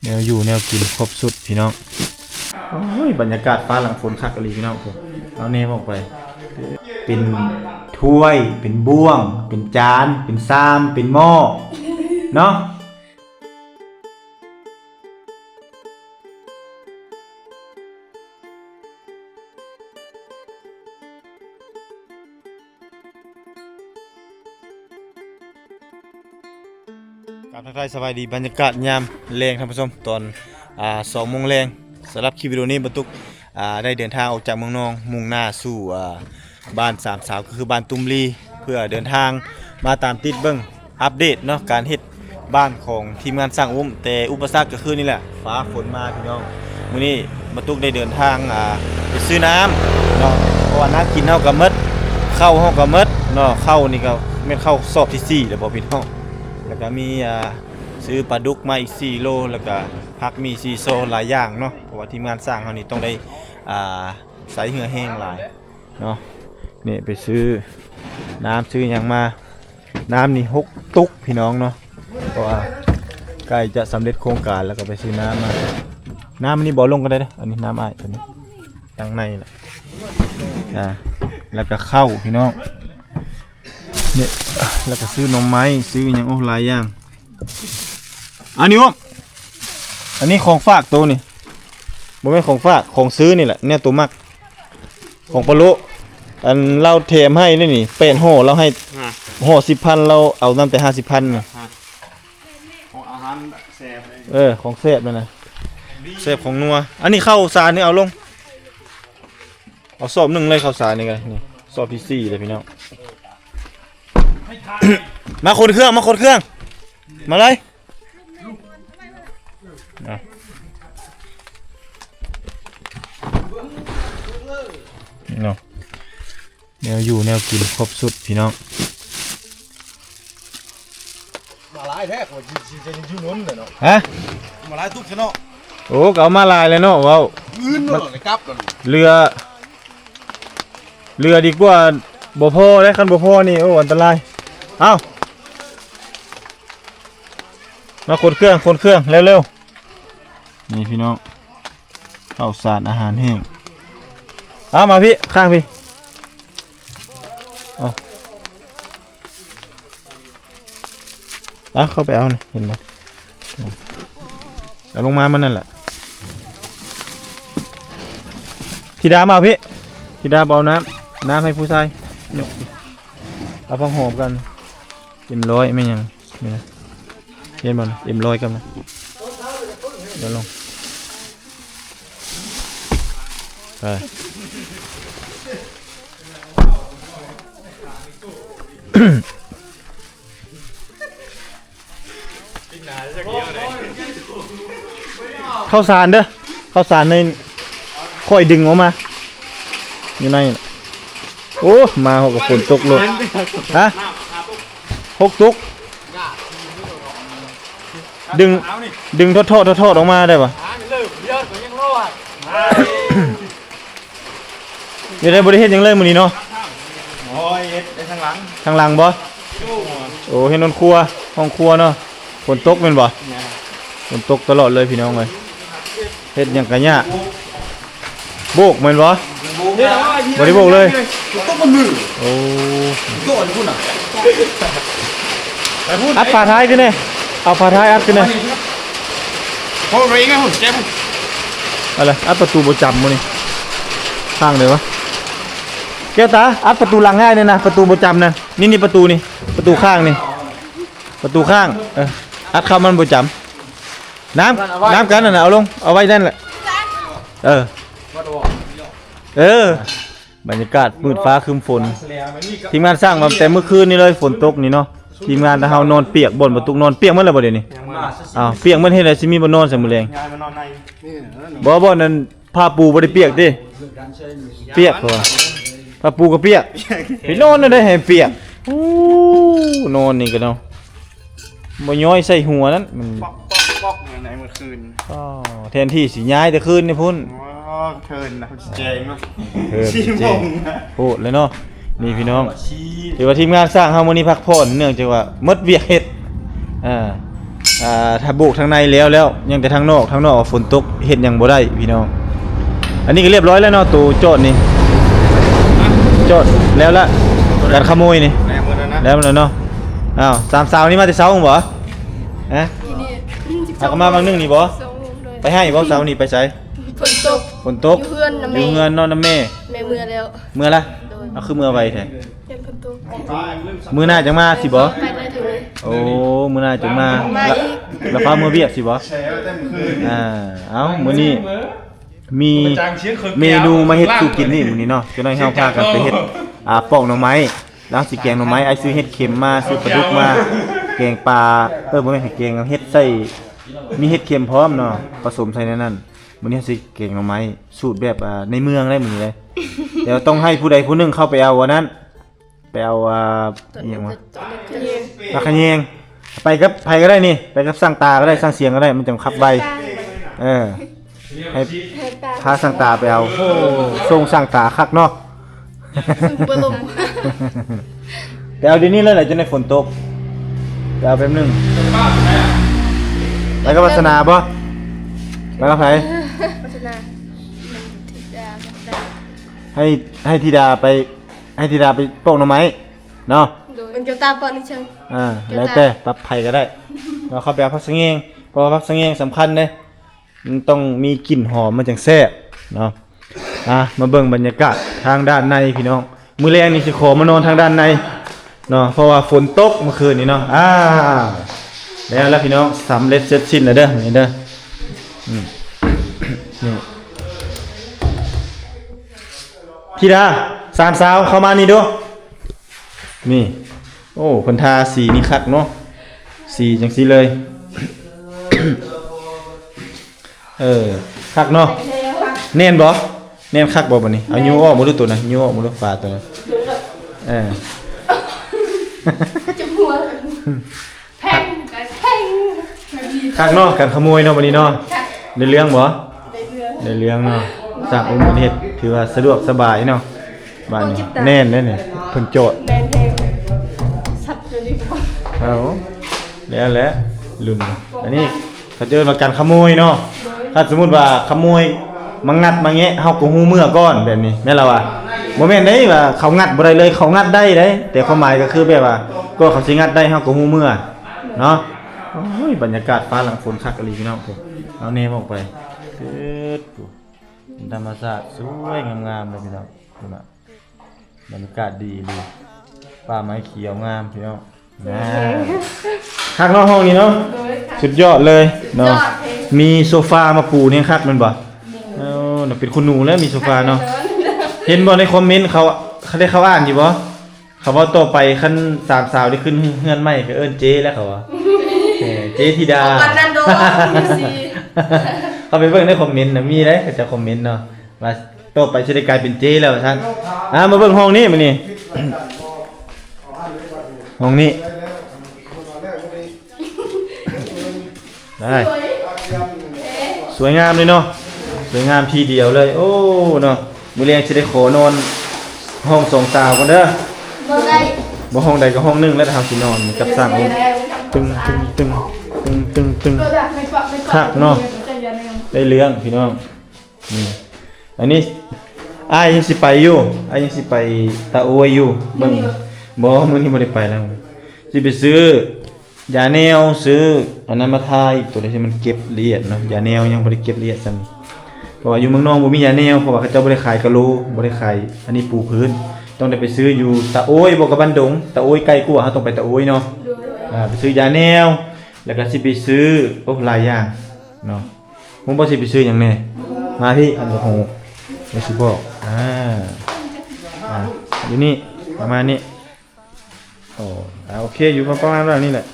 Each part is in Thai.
แนวอยู่แนวกินครบสุดพี่น้องโอ้ยบรรยากาศฟ้าหลังฝนคักอีหลีพี่น้องผมเอาเนมออกไปเป็นถ้วยเป็นบ่วงเป็นจานเป็นซามเป็นหม้อเนาะการทักทายสบายดีบรรยากาศยามแรงท่านผู้ชมตอน2 โมงแรงสำหรับคลิปวิดีโอนี้บรรทุกได้เดินทางออกจากเมืองนองมุ่งหน้าสู่บ้านสามสาวก็คือบ้านตุ้มลีเพื่อเดินทางมาตามติดเบิ้งอัปเดตเนาะการเฮ็ดบ้านของทีมงานสร้างอุ้มแต่อุปสรรคก็คือนี่แหละฟ้าฝนมาพี่น้องมื้อนี้บรรทุกได้เดินทางไปซื้อน้ำเนาะเพราะว่าน้ำกินเฮาก็หมดเข้าเฮาก็หมดเนาะเข้านี่ก็แม่นเข้าสอบที่4แล้วบ่พี่น้องแล้วก็มีซื้อปลาดุกมาอีก4 โลแล้วก็ผักมี4 โซหลายอย่างเนาะเพราะว่าทีมงานสร้างเฮานี่ต้องได้ใส่เหือแห้งหลายเนาะนี่ไปซื้อน้ำซื้อหยังมาน้ำนี่6 ตุกพี่น้องเนาะเพราะว่าใกล้จะสำเร็จโครงการแล้วก็ไปซื้อน้ำมาน้ำนี่บ่ลงกันได้เด้ออันนี้น้ำอ้ายตัวนี้ตั้งในแหละแล้วก็ข้าวพี่น้องเนี่ยแล้วก็ซื้อนมไม้ซื้อหยังโอ้หลายอย่างอันนี้อันนี้ของฝากตัวนี่บ่แม่นของฝากของซื้อนี่แหละเนี่ยตัวมักของปะโลอันเราเทมให้นี่เป็นห่อเราให้ห่อ 10,000เราเอานำแต่ 50,000น่ะของอาหารแซ่บของแซ่บนั่นน่ะแซ่บของนัวอันนี้ข้าวสารนี่เอาลงเอาสอบ1เลยข้าวสารนี่ไงนี่สอบที่4เลยพี่น้องมาคนเครื่องมาเลยเนาะแนวอยู่แนวกินครบสุดพี่น้องมาลายแท้กว่าจะอยู่นู้นเลยเนาะฮะมาลายทุกชนะโอ้ก็เอามาลายเลยเนาะว้าวอื่นเนาะเลยครับเรือดีกว่าบ่พอได้คันบ่พอนี่โอ้อันตรายเอ้ามาคนเครื่องเร็วๆนี่พี่น้องข้าวสารอาหารแห้งเอามาพี่ข้างพี่เอาเข้าไปเอาเนี่ยเห็นไหมเอาลงมามันนั่นแหละธิดามาพี่ธิดาเอาน้ำให้ผู้ชายเอาพังหอมกัน100ไม่ยังนี่นะเห็นบ่100กันนะเดี๋ยวลงไปข้าวสารเด้อข้าวสารในค่อยดึงออกมาอยู่ในโอ้มาหกกับฝนตกเลยฮะ6 ตุกดึงทอดออกมาได้ปะอยู่ในบริเวณยังเล่มมือนี้เนาะโอ้ยได้ทางหลังบ่โอ้เห็นนนครัวห้องครัวเนาะฝนตกเป็นบ่ฝนตกตลอดเลยพี่น้องเลยเฮ็ดอย่างกะยะโบกเหมือนบ่บ่ได้โบกเลยตกมันมือโอ้โดนพุ่นอ่ะอัดฝาท้ายขึ้นเลยเอาฝาท้ายอัดขึ้นเลยพอไปไงหุ่นแกมอะไรอัดประตูบ่จำมื้อนี้ข้างเลยวะแก้วตาอัดประตูหลังง่ายเลยนะประตูบ่จำนะนี่ประตูนี่ประตูข้างนี่ประตูข้างอัดเข้ามันบ่จำน้ำกันน่ะเอาลงเอาไว้นั่นแหละบรรยากาศมืดฟ้าครึ้มฝนทีมงานสร้างมาแต่เมื่อคืนนี่เลยฝนตกนี่เนาะทีมงานเฮานอนเปียกบ่นประตูนอนเปียกมันแล้วบ่เดี๋ยวนี้เปียกมันเฮ็ดได้สิมีบ่นอนซะมื้อแลงบ่นั่นผ้าปูบ่ได้เปียกติเปียกตัวผ้าปูก็เปียกพี่นอนได้ให้เปียกโอ้นอนนี่ก็เนาะบ่ย้อยใส่หัวนั้นมันปอกไหนเมื่อคืนแทนที่สิย้ายแต่คืนนี่พุ่นเทินนะเจ๋งเนาะโหดเลยเนาะนี่พี่น้องถือว่าทีมงานสร้างเฮามื้อนี้พักผ่อนเนื่องจากว่าหมดเวียกเฮ็ด ถ้าโบกทางในแล้วยังแต่ทางนอกฝนตกเฮ็ดหยังบ่ได้พี่น้องอันนี้ก็เรียบร้อยแล้วเนาะตัวโจทย์นี่โจทย์แล้วละการขโมยนี่ แม่มือนะ แล้วมันแล้วเนาะอ้าวสามสาวนี่มาแต่เช้าบ่ฮะ นี่ เอาก็มาบางนึงนี่บ่ 2 เลย ไปให้บ่เช้านี่ไปไส ฝนตก ฝนตก อยู่เพื่อนนะ อ แม่ ยู่เฮือนนอนนำแม่ แม่เมื่อแล้ว เมื่อละเอาคือเมื่อไวแท้ เห็นฝนตก มื้อหน้าจังมาสิบ่ ไปได้ถึงเลย โอ้มื้อหน้าจังมา มาอีก แล้วพามื้อเวียกสิบ่เอ้ามื้อนี้มีเมนูมาเฮ็ดสู่กินนี่มื้อนี้เนาะจะน้อยเฮาพากันไปเฮ็ดปอกหน่อไม้ล้างสิแกงหน่อไม้ไอ้ซื้อเฮ็ดเข็มมาซื้อปลาดุกมาแกงปลาบ่แม่นแกงเฮ็ดใส่มีเฮ็ดเข็มพร้อมเนาะผสมใส่ในนั้นมื้อนี้สิแกงหน่อไม้สูตรแบบในเมืองได้มื้อนี้เลยเดี๋ยวต้องให้ผู้ใดผู้หนึงเข้าไปเอาอันนั้นไปเอาอีหยังวะ ปลาขะแยงไปกับไผก็ได้นี่ไปกับสร้างตาก็ได้สร้างเสียงก็ได้มันจังขับไวให้พาสร้างตาไปเอาโอ้ทรงสร้างตาคักเนาะ ปลม ไปเอาเดี๋ยวนี้เลยแหละจะได้ฝนตกไปเอาแป๊บนึงไปกับวัฒนาบ่ไปกับไผ พัฒนาทิดาได้ ให้ธิดาไปโปกหน่อไม้เนาะ โดยมันเกี่ยวตาปอนนี่เชิง แล้วแต่ปรับไผก็ได้เราเข้าไปเอาผักสะเงงเพราะว่าผักสะเงงสำคัญเด้มันต้องมีกลิ่นหอมมันจังแซ่บเนาะมาเบิ่งบรรยากาศทางด้านในพี่น้องมื้อแรกนี่สิขอมานอนทางด้านในเนาะเพราะว่าฝนตกเมื่อคืนนี้เนาะแล้วพี่น้องสำเร็จเสร็จสิ้นแล้วเด้อนี่เด้อนี่ธิดาสามสาวเข้ามานี่ดูนี่โอ้เพิ่นทาสีนี่คักเนาะสีจังซี่เลย คักเนาะแน่นบ่แน่นคักบ่บัดนี้เอายูออกบ่รู้ตัวนะยูออกบ่รู้ฝาตัวนะจุ่มหัวแพงกันแพง คักเนาะการขโมยเนาะบัดนี้เนาะได้เรื่องบ่ ได้เรือ ได้เรื่องเนาะจากองค์ประเทศถือว่าสะดวกสบายเนาะบ้านนี้แน่นเด้นี่เพิ่นโจทย์ แมนแพงสับเลยดีกว่า เอาแล้วลุนอันนี้เขาเจอมาการขโมยเนาะถ้าสมมุติว่าขโมยมางัดมาแงะเฮาก็ฮู้เมื่อก่อนแบบนี้แม่นล่ะว่าบ่แม่นได้ว่าเขางัดบ่ได้เลยเขางัดได้เด้แต่ความหมายก็คือแบบว่าก็เขาสิงัดได้เฮาก็ฮู้เมื่อเนาะโอ้ยบรรยากาศฟ้าหลังฝนคักอีหลีพี่น้องผมเอาแนมออกไปธรรมชาติสวยงามๆเลยพี่น้องพุ่นน่ะบรรยากาศดีเลยป่าไม้เขียวงามพี่น้องคักเนาะห้องนี้เนาะสุดยอดเลยเนาะมีโซฟามาปูเนี่ยคักมันบ่น่ะเป็นคุณหนูแล้วมีโซฟาเนาะเห็นบ่ในคอมเมนต์เขาได้เขาอ่านอยู่บ่เขาว่าต่อไปคันสามสาวได้ขึ้นเฮือนใหม่ก็เอิ้นเจ๊แล้วเขาว่าเจ๊ธิดา กันนั่นโดนสิ เขาไปเบิ่งในคอมเมนต์นะมีเด้เขาจะคอมเมนต์เนาะว่าต่อไปสิได้กลายเป็นเจ๊แล้วท่านมาเบิ่งห้องนี้มื้อนี้ ห้องนี้ได้สวยงามเลยเนาะสวยงามทีเดียวเลยโอ้เนาะมื้อเรียงสิได้ขอนอนห้องสองสาวกันเด้อ บ่ได้ บ่ห้องใดก็ห้องนึงแล้วเฮาสินอนกับสร้างองค์ตึงคักเนาะได้เรื่องพี่น้องนี่อันนี้อ้ายยังสิไปอยู่อ้ายยังสิไปตาโอยอยู่เบิ่งบ่มื้อนี้บ่ได้ไปแล้วสิไปซื้อยาแนวซื้ออันนั้นมาทายตัวที่มันเก็บละเอียดเนาะยาแนวยังบ่ได้เก็บละเอียดซั่นเพราะว่าอยู่เมืองนอกบ่มียาแนวเพราะว่าเขาเจ้าบ่ได้ขายกะโลบ่ได้ขายอันนี้ปูพื้นต้องได้ไปซื้ออยู่ตาโอยบ่กับบ้านดงตาโอยใกล้กว่าเฮาต้องไปตาโอยเนาะไปซื้อยาแนวแล้วก็สิไปซื้อโอ้หลายอย่างเนาะผมบ่สิไปซื้อหยังแน่มาพี่อันโอ้โหบ่สิบอกอยู่นี่ประมาณนี้โอ้โอเคอยู่ประมาณนี้แหละ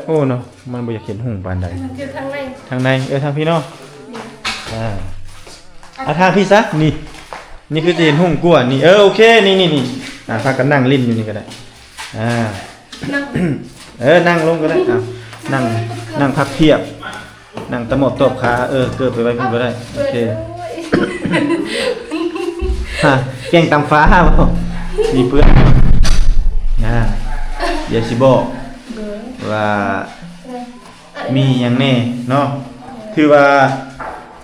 โอ้เนาะมันบ่อยากเห็นหุ่งปานใด อยู่ทางใน ทางในทางพี่เนาะทางพี่ซะนี่คือจะเห็นหุ่งกว่านี่โอเคนี่พากันนั่งลิ้นอยู่นี่ก็ได้นั่งลงก็ได้นั่งพักเพียบนั่งตะหมดตบขาเกิดไปไว้พี่ก็ได้โอเคเก่งตามฟ้าบ่มีเพื่อนเดี๋ยวสิบอกว่า มีหยังแน่เนาะคือว่า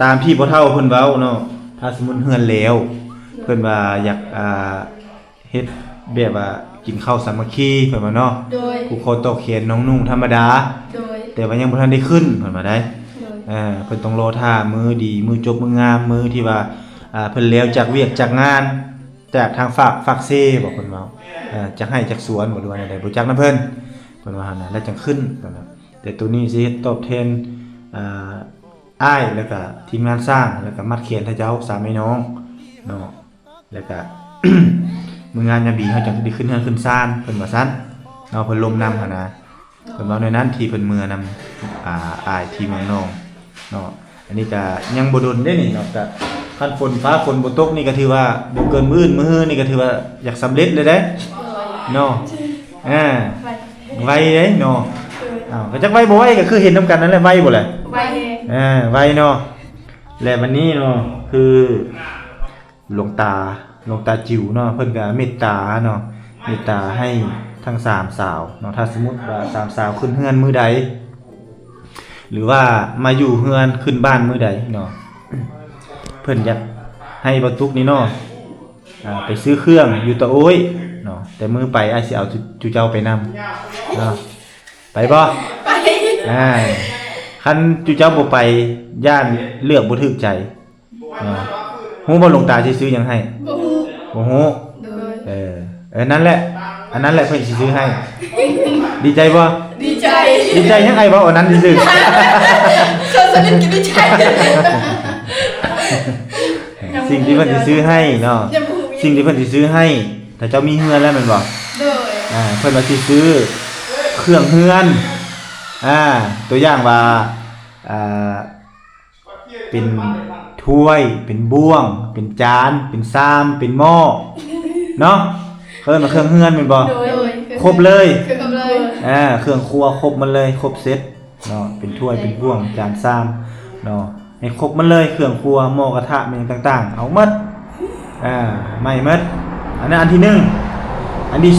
ตามที่พ่อเฒ่าเพิ่นเว้าเนาะถ้าสมมุติเฮือนแล้วเพิ่นว่าอยากเฮ็ดแบบว่ากินข้าวสามัคคีเพิ่นว่าเนาะ โดย ผูกคอต่อแขนน้องนุ่งธรรมดา โดย แต่ว่ายังบ่ทันได้ขึ้นเพิ่นว่าได้ โดย เพิ่นต้องรอท่ามือดีมือจบมืองามมือที่ว่าเพิ่นแล้วจากเวียกจากงานจากทางฝากเซ่บอกเพิ่นว่าจักให้จักสวนบ่รู้ว่าใดบ่จักนำเพิ่นว่าหั่นน่ะแล้วจังขึ้นเพิ่นว่าแต่ตัวนี้สิเฮ็ดตอบแทนอ้ายแล้วก็ทีมงานสร้างแล้วก็มัดเขียนถ้าเจ้าสามพี่น้องเนาะแล้วก็ มืองานยามดีเฮาจังได้ขึ้นเฮือนขึ้นศาลเพิ่นว่าซั่นเนาะเพิ่นลมนำหั่นนะเพิ่นว่าในนั้นที่เพิ่นเมือนำอ้ายที่เมืองน้องเนาะอันนี้ก็ยังบ่โดนเด้นี่เนาะก็คันฝนฟ้าฝนบ่ตกนี่ก็ถือว่าบ่เกินมื้ออื่นมื้อฮื้อนี่ก็ถือว่าอยากสำเร็จเลยเด้เนาะไวเด้เนาะก็จักไวบ่ไวก็คือเห็นนำกันนั่นแหละไวบ่แหละ ไว ไวเนาะและวันนี้เนาะคือหลวงตาจิ๋วเนาะเพิ่นก็เมตตาเนาะเมตตาให้ทั้ง3สาวเนาะถ้าสมมุติว่า3สาวขึ้นเฮือนมื้อใดหรือว่ามาอยู่เฮือนขึ้นบ้านมื้อใดเนาะเพิ่นอยากให้บ่ตุกนี่เนาะไปซื้อเครื่องอยู่ตะโอ้ยเนาะแต่มื้อไปอ้ายสิเอาจุเจ้าไปนำเนาะไปบ่ ไป คันจุเจ้าบ่ไปย่านเลือกบ่ถูกใจฮู้บ่หลวงตาสิซื้อหยังให้ บ่ฮู้ บ่ฮู้ โดย นั่นแหละอันนั้นแหละเพิ่นสิซื้อให้ ดีใจบ่ ดีใจ ดีใจยังไงบ่อันนั้นสิซื้อ เขาสนิทกันดีใจ สิ่งที่เพิ่นสิซื้อให้เนาะสิ่งที่เพิ่นสิซื้อให้ถ้าเจ้ามีเฮือนแล้วแม่นบ่ โดย เพิ่นว่าสิซื้อเครื่องเฮือนตัวอย่างว่าเป็นถ้วยเป็นบ่วงเป็นจานเป็นชามเป็นหม้อเนาะเพิ่นมาเครื่องเฮือนแม่นบ่ โดย ครบเลย คือครบเลย เครื่องครัวครบมันเลยครบเซ็ตเนาะเป็นถ้วยเป็นบ่วงจานชามเนาะให้ครบมันเลยเครื่องครัวหม้อกระทะมันต่างๆเอาหมดไม่หมดอันนั้นอันที่1อันที่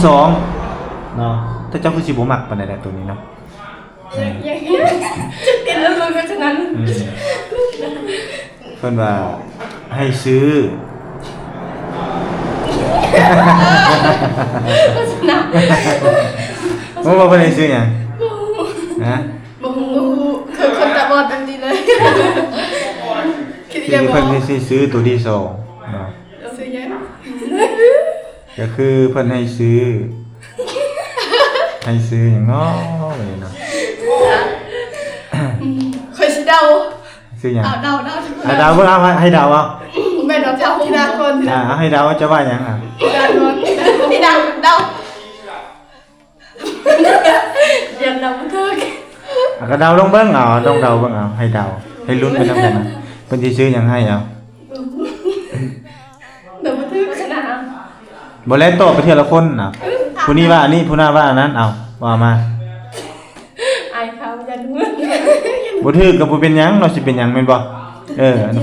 2เนาะถ้าเจ้าคือสิบ่มักปานใดตัวนี้เนาะ อย่างนี้จะติดแล้วมันก็ฉะนั้น เพิ่นว่าให้ซื้อ ฉะนั้น ว่าเพิ่นให้ซื้อหยังฮะ บ่ฮู้คือคนตาบอดแบบนี้เลยคิด สิ่ ยัง ง ที่ บ่ เพิ่นให้ซื้อตัวที่2เนาะ ซื้อยัง ก็คือเพิ่นให้ซื้อหยังเนาะเลยเนาะ เคยสิเดา ซื้อหยัง เอาเดา ดาวเบิ่งเอาให้ดาวเอา แม่นเอาทีละคน เอาให้ดาวจะว่าหยังทีละคนที่เดายันเดาบ่ถูก ก็ดาวลงเบิ่งเอาต้องดาวเบิ่งเอาให้ดาวให้ลุ้นไปนำกันนะเพิ่นสิซื้อหยังให้เอา เดาบ่ถูกฉะนั้น บ่แล้วตอบไปทีละคนน่ะผู้นี้ว่าอันนี้ผู้นั้นว่าอันนั้นเอาว่ามา อายเขายัน บ่ถูกก็บ่เป็นหยังเนาะสิเป็นหยังแม่นบ่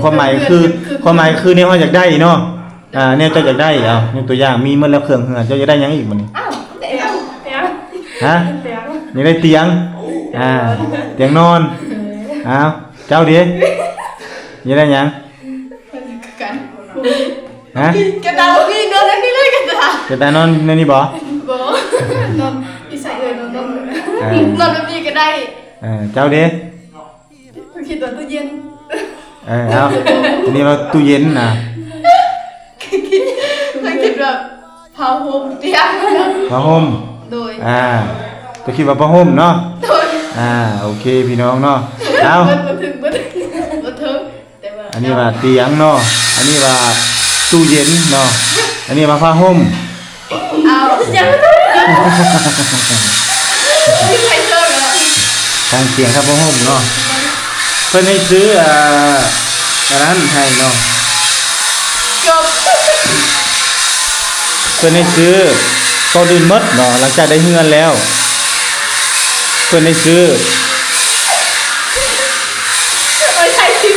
ความหมายคือแนวเฮาอยากได้เนาะแนวเจ้าอยากได้เอายกตัวอย่างมีหมดแล้วเครื่องเฮือนเจ้าอยากได้หยังอีกบัดนี้ อ้าวเตียง ฮะอยากได้เตียงเตียงนอนอ้าวเจ้าดิอยากได้หยัง กัน ฮะ กระดาษนี่นอนอันนี้เลยกระดาษ จะได้นอนในนี้บ่ บ่นอนอีใส่เลยนอนแบบนี้ก็ได้ เจ้าดิ คิดว่าตู้เย็น เอาอันนี้ว่าตู้เย็นน่ะ คิดแบบผ้าห่มเตียง ผ้าห่ม โดย จะคิดว่าผ้าห่มเนาะ โดย โอเคพี่น้องเนาะเอา บ่ถึงแต่ว่า อันนี้ว่าเตียงเนาะอันนี้ว่าตู้เย็นเนาะอันนี้ว่าผ้าห่ม เอายังไม่ใครเจอแล้ว ทางเตียงครับผ้าห่มเนาะเพิ่นให้ซื้ออันนั้นให้เนาะ จบ เพิ่นให้ซื้อตัวดินหมดเนาะหลังจากได้เฮือนแล้วเพิ่นให้ซื้อ ใช่สิ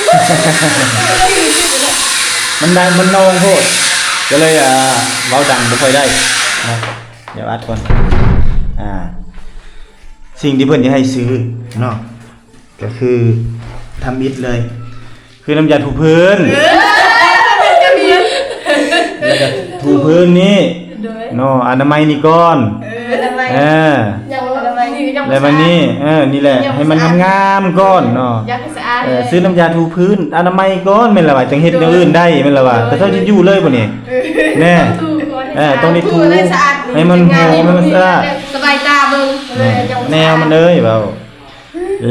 มันนองโพดก็เลยเว้าดังบ่ค่อยได้นะเดี๋ยวอัดก่อนสิ่งที่เพิ่นจะให้ซื้อเนาะ ก็คือทำอิฐเลย คือน้ำยาถูพื้นแล้วก็ถูพื้นนี่เนาะอนามัยนี่ก่อนยังแล้วมันนี่นี่แหละให้มันงามๆก่อนเนาะ อยากให้สะอาด ซื้อน้ำยาถูพื้นอนามัยก่อนแม่นล่ะว่าจังเฮ็ดอย่างอื่นได้แม่นล่ะว่าแต่ถ้าจะอยู่เลยบ่นี่แน่ต้องได้ถูให้มันหอมให้มันสะอาด สบายตาเบิ่งเลยจัง แนวมันเลยเว้า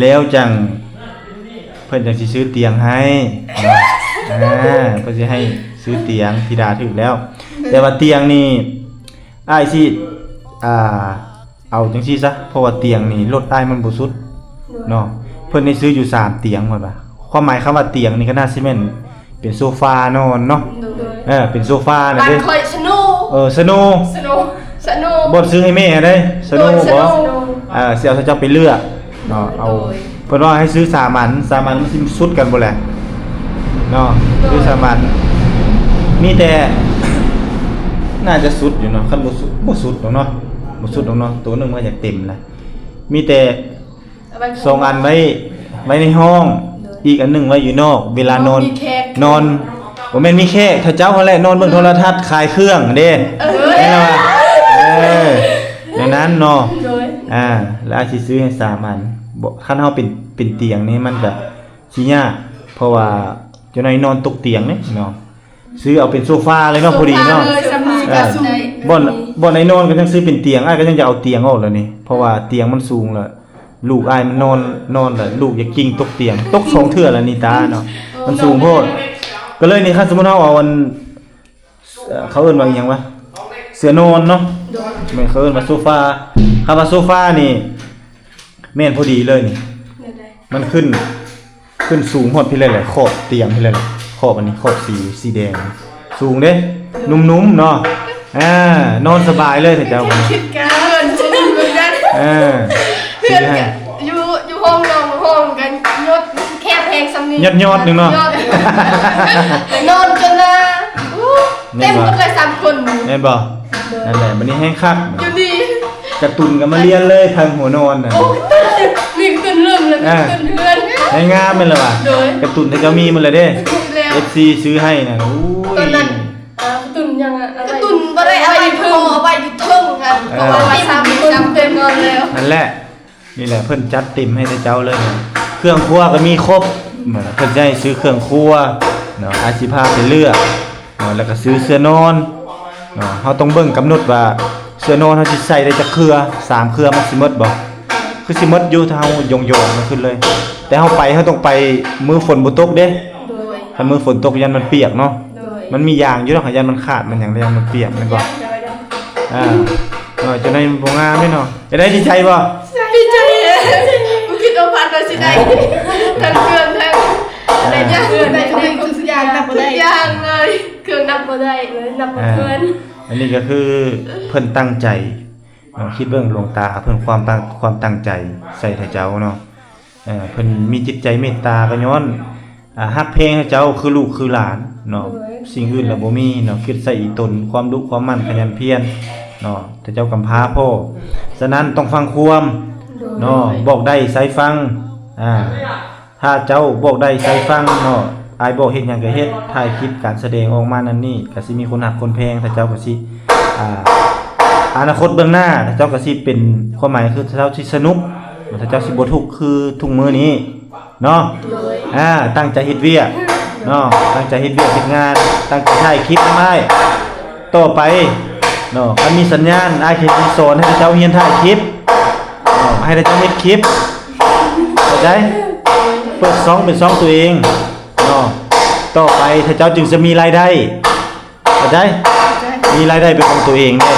แล้วจังเพิ่นจังสิซื้อเตียงให้เพิ่นสิให้ซื้อเตียงธิดาถึกแล้ว แต่ว่าเตียงนี่อ้ายสิเอาจังซี่ซะเพราะว่าเตียงนี่รถอ้ายมันบ่สุดเนาะเพิ่นได้ซื้ออยู่3เตียงหมดว่าความหมายคำว่าเตียงนี่ก็น่าสิแม่นเป็นโซฟานอนเนาะเป็นโซฟาน่ะ บ้าน เด้ คอยสนุก สโน บ่ซื้อให้แม่ได้สโนบ่สิเอาเจ้าไปเลือกเนาะเอาเพิ่นว่าให้ซื้อ3อันมันสิสุดกันบ่แหละเนาะซื้อ3อันมีแต่น่าจะสุดอยู่เนาะคันบ่สุดดอกเนาะบ่สุดดอกเนาะตัวนึงมันอยากเต็มนะมีแต่2อันไว้ในห้องอีกอันนึงไว้อยู่นอกเวลานอนบ่แม่นมีแค่ถ้าเจ้าเขาแหละนอนเบิ่งโทรทัศน์ขายเครื่องเด้แม่นว่าอย่างนั้นเนาะแล้วอาจสิซื้อให้3อันบ่คันเฮาเป็นเตียงนี่มันก็สิยากเพราะว่าเจ้านายนอนตกเตียงนี่เนาะซื้อเอาเป็นโซฟาเลยเนาะพอดีเนาะบ่ไอ้นอนก็จังซื้อเป็นเตียงอ้ายก็ยังจะเอาเตียงออกแล้วนี่เพราะว่าเตียงมันสูงแล้วลูกอ้ายมันนอนแล้วลูกอยากกิ้งตกเตียงตก2เทื่อแล้วนี่ตาเนาะมันสูงโพดก็เลยนี่คันสมมุติเฮาเอาเขาเอิ้นว่าอีหยังวะเสื่อนอนเนาะแม่นเขาเอิ้นว่าโซฟาคำว่าโซฟานี่แม่นพอดีเลยนี่มันขึ้นสูงฮอดพี่เลยแหละขอบเตียงพี่เลยแหละขอบอันนี้ขอบสีแดงสูงเด้นุ่มๆเนาะนอนสบายเลยเจ้าบ่ คิดกันจะนี่เหมือนกันเพื่อนกันอยู่ห้องนอนห้องกันยศแค่เพลงสำนียอดนึงเนาะ นอนจนนะเต็มหมดเลย3คนแม่นบ่นั่นแหละบัดนี้แห้งคัก อยู่ดี กระตุนก็มาเรียนเลยทางหัวนอนน่ะ โอ้ยนี่ขึ้นเริ่มเลยขึ้นเพื่อน ให้งามแม่นล่ะว่ะกระตุนที่เจ้ามีมันเลยเด้ FC ซื้อให้น่ะโอ้ย ตอนนั้นตุนยังอะตุนบ่ได้เอาไปเพิ่มเอาไปอยู่เทิงกันเพราะว่า3เต็มนอนแล้ว นั่นแหละนี่แหละเพิ่นจัดเต็มให้เจ้าเลยเครื่องครัวก็มีครบเพิ่นจะให้ซื้อเครื่องครัวเนาะอาสิพาไปเลือกเนาะแล้วก็ซื้อเสื้อนอนเนาะเฮาต้องเบิ่งกำหนดว่าเสื้อนอนเฮาสิใส่ได้จักเครือ3เครือมันสิหมดบ่คือสิหมดอยู่ถ้าเฮาโยงๆมันขึ้นเลยแต่เฮาต้องไปมื้อฝนบ่ตกเด้ถ้ามื้อฝนตกยันมันเปียกเนาะมันมียางอยู่เนาะยันมันขาดมันหยังยันมันเปียกแม่นบ่จะได้บ่งามแม่เนาะจะได้ดีใจบ่ดีใจกูคิดว่าผ่านมาสิได้ทั้งเครื่องทั้งอะไรอย่างเงี้ยได้ทุกอย่างนับบ่ได้ทุกอย่างเลยเครื่องนับบ่ได้เลยนับบ่เกินอันนี้ก็คือเพิ่นตั้งใจเนาะคิดเบิ่งหลวงตาเพิ่นความตั้งใจใส่ให้เจ้าเนาะเพิ่นมีจิตใจเมตตาก็ย้อนฮักเพลงให้เจ้าคือลูกคือหลานเนาะสิ่งอื่นแล้วบ่มีเนาะคิดใส่อีตนความดุความมั่นขยันเพียรเนาะแต่เจ้ากำพร้าพ่อฉะนั้นต้องฟังความเนาะบอกได้ใส่ฟังถ้าเจ้าบอกได้ใส่ฟังเนาะอายบอกเฮ็ดหยังก็เฮ็ดถ่ายคลิปการแสดงออกมานั่นนี่ก็สิมีคนฮักคนแพงถ้าเจ้าก็สิอนาคตเบื้องหน้าถ้าเจ้าก็สิเป็นความหมายคือถ้าเจ้าสิสนุกถ้าเจ้าสิบ่ทุกข์คือทุกมื้อนี้เนาะตั้งใจเฮ็ดเวียกเนาะตั้งใจเฮ็ดเวียกเฮ็ดงานตั้งใจถ่ายคลิปได้ต่อไปเนาะถ้ามีสัญญาณอ้ายสิสอนให้เจ้าเรียนถ่ายคลิปเนาะให้เจ้าเฮ็ดคลิปเข้าใจเปิดช่องเป็นช่องตัวเองเนาะต่อไปถ้าเจ้าจึงจะมีรายได้เข้าใจมีรายได้เป็นของตัวเองเด้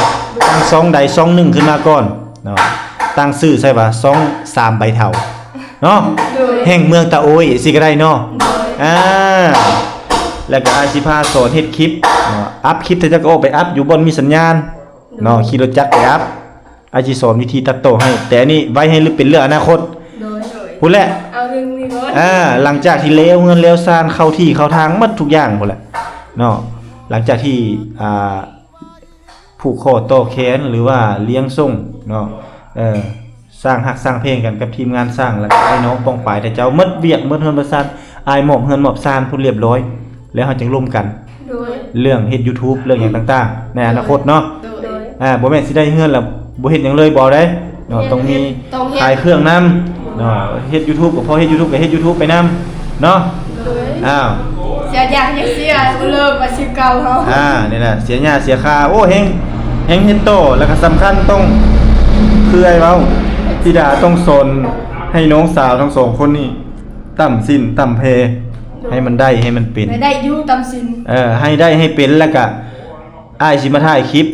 ตั้งช่องใดช่องหนึ่งขึ้นมาก่อนเนาะตั้งชื่อใช่ป่ะช่อง3ใบเท่าเนาะแห่งเมืองตะโอยสิก็ได้เนาะแล้วก็อาชีพาสอนเฮ็ดคลิปอัพคลิปถ้าจะก็ไปอัพอยู่บนมีสัญญาณเนาะขี่รถจักรไปอัพอาชีสอนวิธีตัดต่อให้แต่อันนี้ไว้ให้เป็นเรื่องอนาคตพูดแหละเอาเรื่องนี้ก่อนหลังจากที่เลวเงินเลวซานเข้าที่เข้าทางหมดทุกอย่างพูดแหละเนาะหลังจากที่ผูกคอต่อแขนหรือว่าเลี้ยงส่งเนาะ สร้างฮักสร้างเพลงกันกับทีมงานสร้างแล้วก็ไอ้น้องป้องปายแต่เจ้าหมดเวียกหมดเฮือนประสานอายหมอบเฮือนหมอบซานพูดเรียบร้อย แล้วเฮาจึงร่วมกัน โดย เรื่องเฮ็ด YouTube เรื่องหยังต่างๆในอนาคตเนาะ โดย บ่แม่นสิได้เฮือนแล้วบ่เฮ็ดหยังเลยบ่ได้เนาะต้องมี ต้องเฮ็ด ขายเครื่องนํเนาะเฮ็ด YouTube ก็พอเฮ็ด YouTube ก็เฮ็ด YouTube ไปนํเนาะ โดย อ้าว เสียอยากเสียเลิกอาชีพเก่าเฮา นี่แหละเสียหญ้าเสียค่าโอ้เฮงเฮ็ดโตแล้วก็สำคัญต้องคือไอ้เว้าธิดาต้องสอนให้น้องสาวทั้งสองคนนี้ต่ำสิ้นต่ำเพให้มันได้ให้มันเป็น ได้อยู่ตำสิน ให้ได้ให้เป็นแล้วก็อ้ายสิมาถ่ายคลิป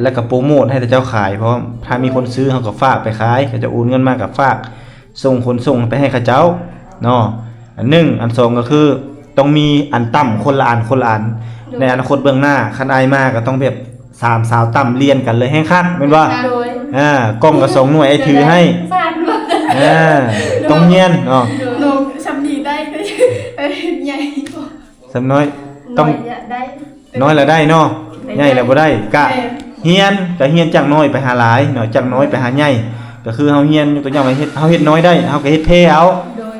แล้วก็โปรโมทให้แต่เจ้าขายเพราะถ้ามีคนซื้อเขาก็ฝากไปขายเขาจะโอนเงินมากับฝากส่งคนส่งไปให้เขาเจ้าเนาะอันหนึ่งอันสองก็คือต้องมีอันต่ำคนละอันคนละอันในอนาคตเบื้องหน้าคันอายมาก็ต้องแบบสามสาวต่ำเรียนกันเลยแห้งคักแม่นบ่ โดย กล้องก็2หน่วยไอ้ถือให้ ฟาดมา ต้องเรียนเนาะ โนสำนีได้ก็ใหญ่ สำน้อยต้อง ได้ น้อยแล้วได้เนาะใหญ่แล้วบ่ได้กะเฮียนก็เฮียนจากน้อยไปหาหลายเนาะจากน้อยไปหาใหญ่ก็คือเฮาเฮียนยกตัวอย่างว่าเฮ็ดน้อยได้เฮาก็เฮ็ดเทเอา โดย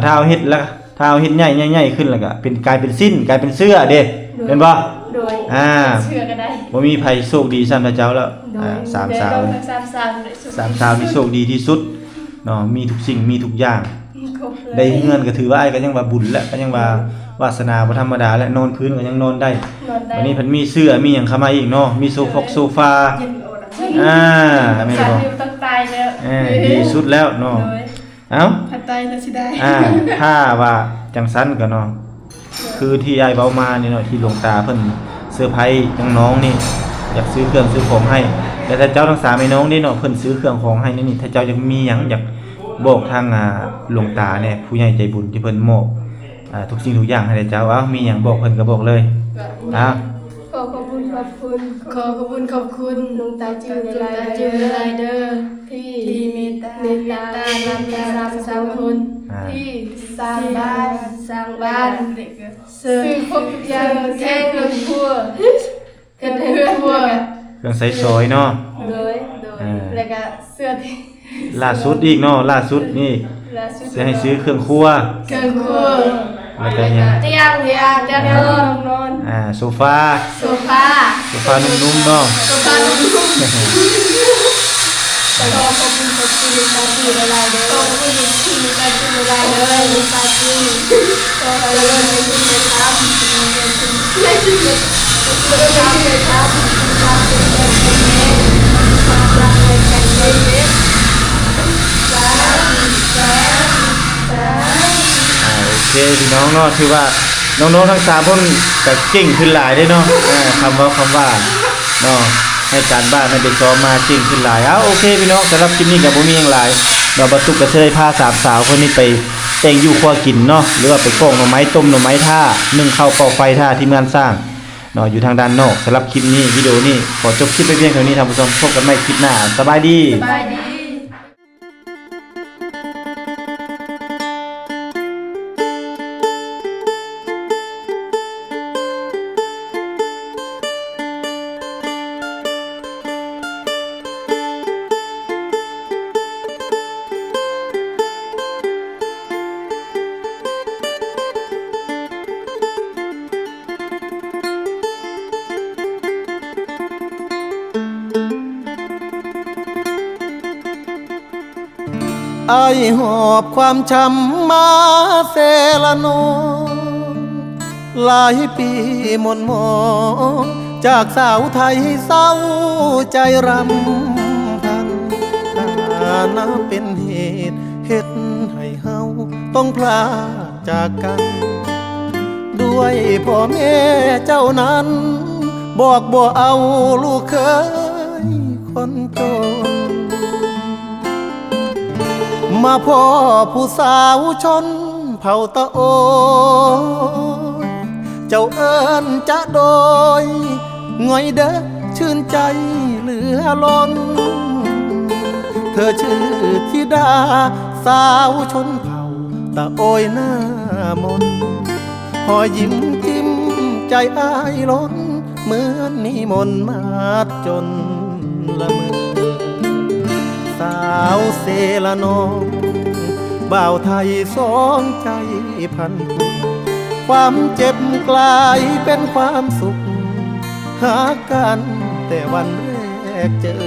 ถ้าเอาเฮ็ดแล้วถ้าเอาเฮ็ดใหญ่ขึ้นแล้วก็เป็นกลายเป็นสิ้นกลายเป็นเสื้อเด้เป็นบ่ โดยเชื่อก็ได้ บ่มีไผโชคดีซ้ำเจ้าแล้วสามสาว สามสาวที่โชคดีที่สุดเนาะมีทุกสิ่งมีทุกอย่างได้เงินก็ถือว่าอ้ายก็ยังว่าบุญแล้วก็ยังว่าวาสนาบ่ธรรมดาและนอนพื้นก็ยังนอนได้วันนี้เพิ่นมีเสื้อมีหยังเข้ามาอีกเนาะมีโซฟาแม่นบ่ ต้องตายแล้ว ดีสุดแล้วเนาะเอ้า ถ้าตายแล้วสิได้ ถ้าว่าจังซั่นก็เนาะคือที่ยายเว้ามานี่เนาะที่หลวงตาเพิ่นเซอร์ไพรส์น้องๆนี่อยากซื้อเครื่องซื้อของให้แต่ถ้าเจ้าทั้ง3ไอ้น้องนี่เนาะเพิ่นซื้อเครื่องของให้นี่ถ้าเจ้ายังมีหยังอยากบอกทางหลวงตาเนี่ยผู้ใหญ่ใจบุญที่เพิ่นมอบทุกสิ่งทุกอย่างให้เจ้ามีหยังบอกเพิ่นก็บอกเลยขอขอบคุณหลวงตาจือในไลเดอร์ที่เมตตานำเราสามคนที่สร้างบ้านซื้อครบทุกอย่างแค่เครื่องครัวเครื่องใส่ซอยเนาะโดยแล้วก็เสื้อที่ล่าสุดอีกเนาะล่าสุดนี่จะให้ซื้อเครื่องครัวแล้วก็ยังเตียงนอนโซฟานุ่มๆเนาะขอบคุณที่ละลายเด้อขอบคุณที่ละลายเด้อมีปาจีขอให้เราได้ยินได้ทำได้ยินได้ทำได้ทำโอเคพี่น้องเนาะถือว่าน้องๆทั้ง3คนก็เก่งขึ้นหลายได้เนาะคำว่าเนาะให้การบ้านให้ไปซ้อมมาเก่งขึ้นหลายโอเคพี่น้องสำหรับคลิปนี้ก็บ่มีหยังหลายเราบรรทุกกระเชยพา3สาวคนนี้ไปแต่งอยู่ครัวกินเนาะหรือว่าไปโกงหน่อไม้ต้มหน่อไม้ท่านึ่งข้าวเป่าไฟท่าทีมงานสร้างเนาะอยู่ทางด้านนอกสำหรับคลิปนี้วิดีโอนี้ขอจบคลิปไปเพียงเท่านี้ท่านผู้ชมพบกันใหม่คลิปหน้าสบายดีไอหอบความช้ำมาเซละนองหลายปีหม่นหมองจากสาวไทยเศร้าใจรำพันถ้านับเป็นเหตุเฮ็ดให้เฮาต้องพลาดจากกัน ด้วยพ่อแม่เจ้านั้นบอกบ่เอาลูกเคยคนจนมาพ่อผู้สาวชนเผ่าตะโอยเจ้าเอิ้นจะโดยง่อยเด้อชื่นใจเหลือล้นเธอชื่อธิดาสาวชนเผ่าตะโอยหน้ามนหอยิ้มจิ้มใจอ้ายล้นเหมือนนิมนต์มาจนละเมอฝ สาวเซละนองบ่าวไทยสองใจพันผูกความเจ็บกลายเป็นความสุขหากันแต่วันแรกเจอ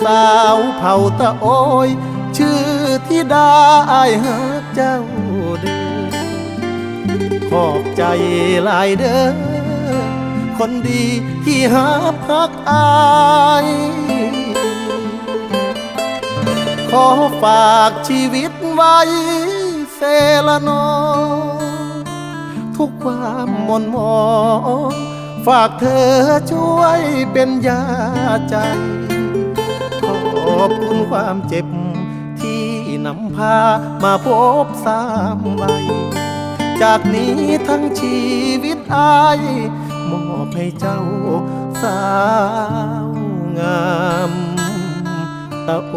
สาวเผ่าตะโอยชื่อธิดาอายหาเจ้าเด้อขอบใจหลายเด้อคนดีที่หาพักอายขอฝากชีวิตไว้เซละนอทุกความหม่นหมองฝากเธอช่วยเป็นยาใจขอบคุณความเจ็บที่นำพามาพบสามใบจากนี้ทั้งชีวิตอายมอบให้เจ้าสาวงามตะโอ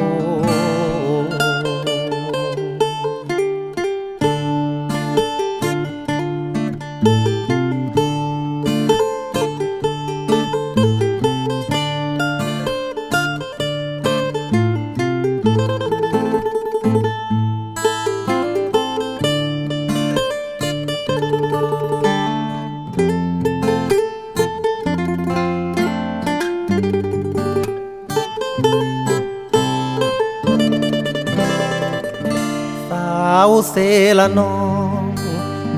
สาวเซละนอง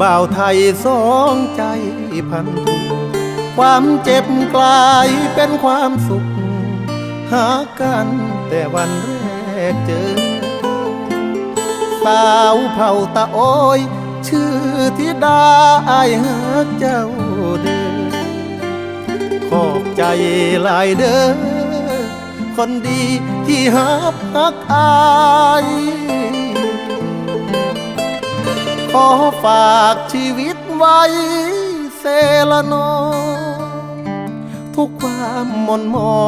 บ่าวไทยสองใจพันผูกความเจ็บกลายเป็นความสุขหากันแต่วันแรกเจอสาวเผ่าตะโอยชื่อธิดาอายหาเจ้าเด้อขอบใจหลายเด้อคนดีที่หาพักอายขอฝากชีวิตไว้เซละนอทุกความหม่นหมอ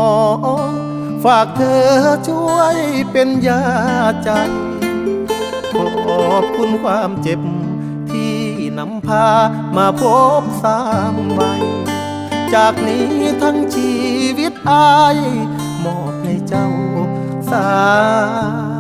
งฝากเธอช่วยเป็นยาใจขอบคุณความเจ็บที่นำพามาพบสามใบจากนี้ทั้งชีวิตอายมอบให้เจ้าสาว